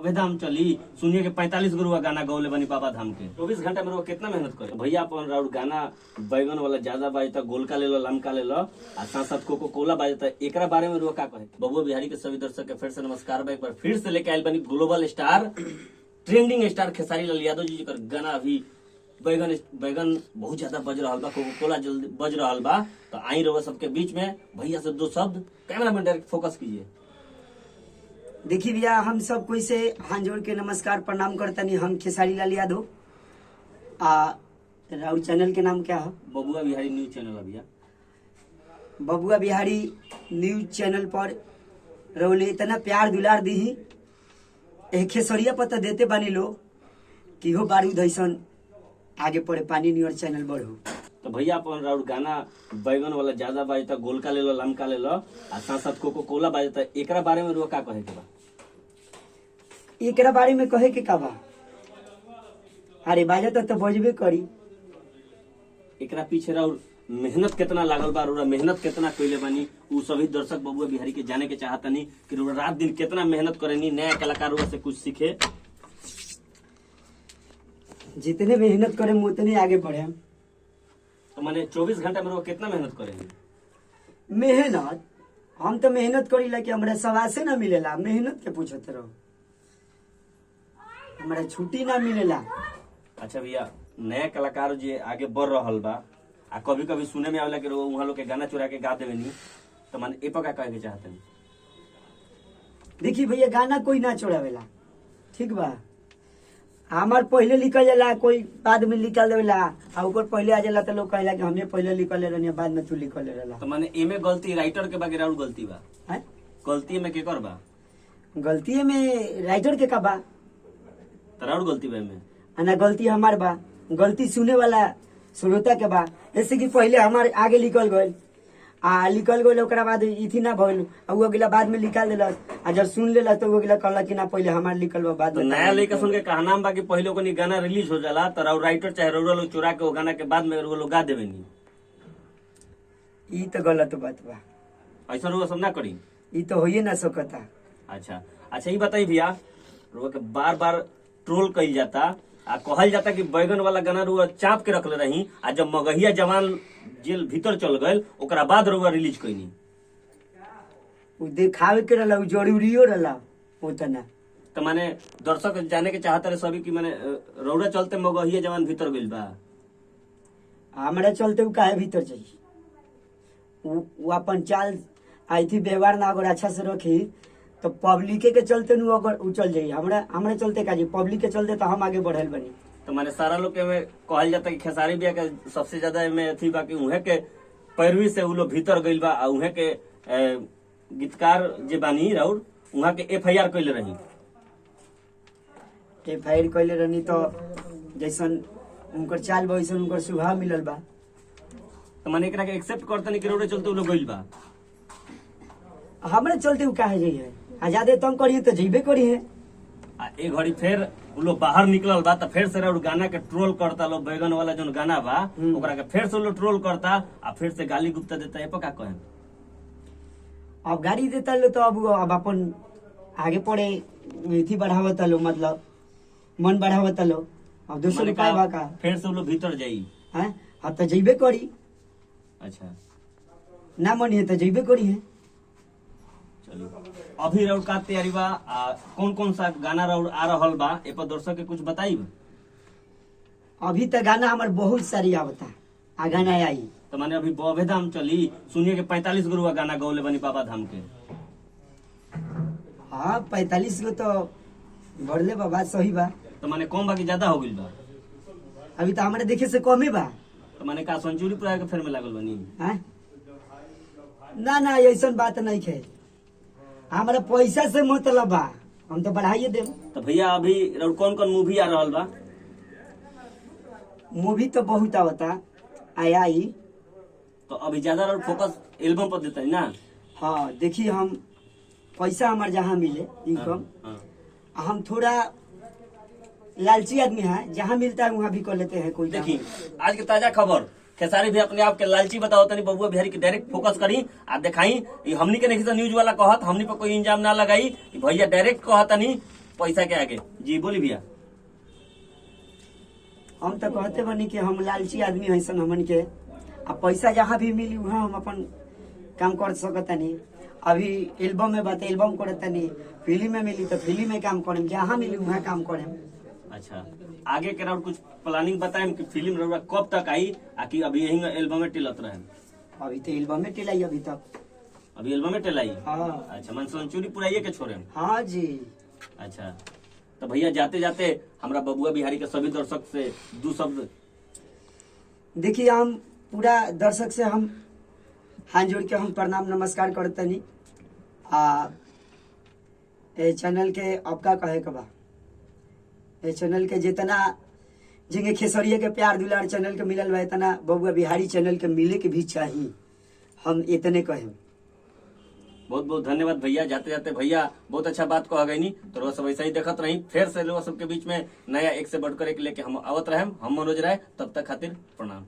अबे धाम चली सुनिए के 45 गो रुआ गाना गौले बनी बाबा धाम के 24 घंटा में रुआ कितना मेहनत करे भैया अपन राउर गाना बैगन वाला ज्यादा बाजता गोलका ले लो लमका ले लो आ साथ साथ कोको कोला बाजता एकरा बारे में रुआ का कहे। बबुआ बिहारी के सभी दर्शक के फिर से नमस्कार बा। एक बार फिर से लेके आयल बनी global star trending star Khesari Lal Yadav ji का गाना अभी बैगन बहुत ज्यादा बज रहा बा, कोको कोला जल्दी बज रहा बा। तो आई रहो सबके बीच में भैया से दो शब्द कैमरा में डायरेक्ट फोकस कीजिए। देखिए भैया, हम सब कोई से हाथ जोड़ के नमस्कार प्रणाम करतनी। हम खेसारी लाल यादव राउर चैनल के नाम क्या है? बबुआ बिहारी न्यूज चैनल है भैया। बबुआ बिहारी न्यूज चैनल पर रौले इतना प्यार दुलार दी खेसरिया पता देते बानी लोग कि हो बारूद ऐसन आगे पड़े पानी न्यूज चैनल बढ़ो। तो भैया अपन राउर गाना बैगन वाला ज्यादा बाजता गोलका ले लो लमका ले लो आ साथ साथ कोको कोला बाजता एकरा बारे में रुआ का कहे के बा? एकरा बारे में कहे के का बा? अरे बाजता तो बजबे करी। एकरा पीछे राउर मेहनत कितना लागल बा, रुआ मेहनत कितना कइले बानी उ सभी दर्शक बबुआ बिहारी के जाने के चाहतनी कि रुआ रात दिन कितना मेहनत करेनी नया कलाकार रुआ से कुछ सीखे। जितने मेहनत करे उतने आगे बढ़े। तो माने 24 घंटा में रुआ कितना मेहनत करेनी? मेहनत हम तो मेहनत करीला कि हमरा सवासे ना मिलेला। मेहनत के पूछत रहो, हमरा छुट्टी ना मिलेला। अच्छा भैया, नया कलाकार जे आगे बढ़ रहल बा आ कभी कभी सुने में आवेला कि वहाँ लोग के गाना चुरा के गा देवे नी, तो माने ए पर का कहे के चाहतनी? देखी भैया, गाना कोई ना चोरावेला, ठीक बा। हमार पहले लिखल जाला, कोई बाद में लिखल देवेला आ ओकर पहले आ जाला तो लोग कहेला कि हमने पहले लिखल रहनी बाद में तू लिखल रहला। तो माने एमे गलती राइटर के बा कि राउर गलती बा? हैं? गलती में केकर बा? गलती में राइटर के का बा? तो राउर गलती बा एमे? ना गलती हमार बा, गलती सुने वाला श्रोता के बा। जैसे कि पहले हमार आगे लिखल गइल लिखल गइल ओकरा बाद इथी ना भइल आ उ अगला बाद में निकाल देलस आ जब सुन लेला तो उ अगला कहला कि ना पहले हमार लिखल बा बाद तो में। नया लेके सुन के कहना बा कि पहले ओकनी गाना रिलीज हो जाला तो राउर राइटर चाहे रउरा लोग चुरा के वो गाना के बाद में वो लोग गा देवे नी। ई तो गलत बात बा, ऐसा रुआ सब ना करी। ई तो होइए ना सकता। अच्छा ये बताई भैया, रुआ के बार बार ट्रोल कइल जाता आ कहल जाता कि बैगन वाला गाना रुआ चाप के रखले रही आ जब मगहिया जवान जेल भीतर चल गए ओकरा बाद रुआ रिलीज कइनी। उ देखावे के रहला, उ जरूरियो रहला उतना। तो माने दर्शक जाने के चाहता रहे सभी कि माने रौरा चलते मगहिया जवान भीतर गइल बा। हमरा चलते उ काहे भीतर जाई? उ अपन चाल आई थी व्यवहार ना अगर अच्छा से रखी तो पब्लिक के चलते नु अगर उ चल जाई। हमरा चलते का जी? पब्लिक के चलते तो हम आगे बढ़ल बनी। तो माने सारा लोग के में कहल जाता कि खेसारी बिया के सबसे ज्यादा में अथी बा कि उहे के पैरवी से उ लोग भीतर गइल बा आ उहे के गीतकार जे बानी राउर उहा के एफआईआर कइले रही। एफआईआर कइले रहनी तो जैसन उनकर चाल बा वैसन उनकर स्वभाव मिलल बा। तो माने एकरा के एक्सेप्ट करतनी कि रौरा चलते उ लोग गइल बा। हमरा चलते उ काहे जाई है? आजादे तंग करिए तो जइबे करी है। आ एक घड़ी फिर उ लोग बाहर निकलल बा तो फिर से राउर गाना के ट्रोल करता लोग बैगन वाला जोन गाना बा ओकरा के फिर से लोग ट्रोल करता आ फिर से गाली गुप्ता देता। ए पर का कहे? अब गाड़ी देता लो तो अब अपन आगे पड़े इथी बढ़ावता लो, मतलब मन बढ़ावता लो। अब दूसरे माने उपाय बा का? फिर से उ लोग भीतर जाई हैं? अब तो जइबे करी, अच्छा ना मन है तो जइबे करी है। चलिए अभी राउर का तैयारी बा कौन कौन सा गाना राउर आ रहल बा ए पर दर्शक के कुछ बताई? अभी तक गाना हमार बहुत सारी आवता आ गाना आई। तो माने अभी बबे धाम चली सुनिए के 45 गो रुआ गाना गौले बनी बाबा धाम के। हाँ 45 गो तो बढ़ले बा, बात सही बा। तो माने कम बा कि ज्यादा हो गइल बा? अभी तो हमारे देखे से कमे बा। तो माने का सेंचुरी पूरा के फेर में लागल बनी? हैं? ना ऐसा बात नहीं है, हमारा पैसा से मतलब बा, हम तो बढ़ाइए देम। तो भैया अभी राउर कौन कौन मूवी आ रहल बा? मूवी तो बहुत आवता आई। तो अभी ज्यादा राउर फोकस एल्बम पर देता है ना? हाँ देखिए, हम पैसा हमारे जहाँ मिले इनकम, हम थोड़ा लालची आदमी है, जहाँ मिलता है वहाँ भी कर लेते हैं। कोई देखिए आज की ताजा खबर, खेसारी भी अपने आप के लालची बताओ तनी बबुआ बिहारी के डायरेक्ट फोकस करी आ दिखाई। हमनी के नहीं न्यूज वाला कहत हमनी पर कोई इंजाम ना लगाई, भैया डायरेक्ट कहतनी पैसा के आगे। जी बोली भैया। हम तो कहते बनी कि हम लालची आदमी हैसन, हमन के आ पैसा जहाँ भी मिली वहाँ हम अपन काम कर सकतानी। अभी एल्बम में बात एल्बम करतानी, फिल्म में मिली तो फिल्म में काम करें, जहाँ मिली वहाँ काम करें। अच्छा, आगे के कुछ प्लानिंग बताएं कि फिल्म रउरा कब तक आई, आकि अभी यही एल्बम में टिलत रहे? अभी तो एल्बम में टिलाई अभी तक। अभी एल्बम में टिलाई? हाँ। अच्छा, मन सेंचुरी पुराइए के छोड़े? हाँ जी। अच्छा, तो भैया जाते जाते हमरा बबुआ बिहारी के सभी दर्शक से दो शब्द। देखिए, हम पूरा दर्शक से हम हाथ जोड़ के हम प्रणाम नमस्कार करतनी। ए चैनल के आपका कहे के बा, ए चैनल के जितना जिंगे खेसरिया के प्यार दुलार चैनल के मिलल बा, इतना बबुआ बिहारी चैनल के मिले के भी चाहिए, हम इतने कहे। बहुत बहुत धन्यवाद भैया। जाते जाते भैया बहुत अच्छा बात कह गई नहीं, तो रोज सब ऐसा ही देखत रही। फिर से लोग सबके बीच में नया एक से बढ़कर एक लेके हम आवत रहे। हम मनोज राय, तब तक खातिर प्रणाम।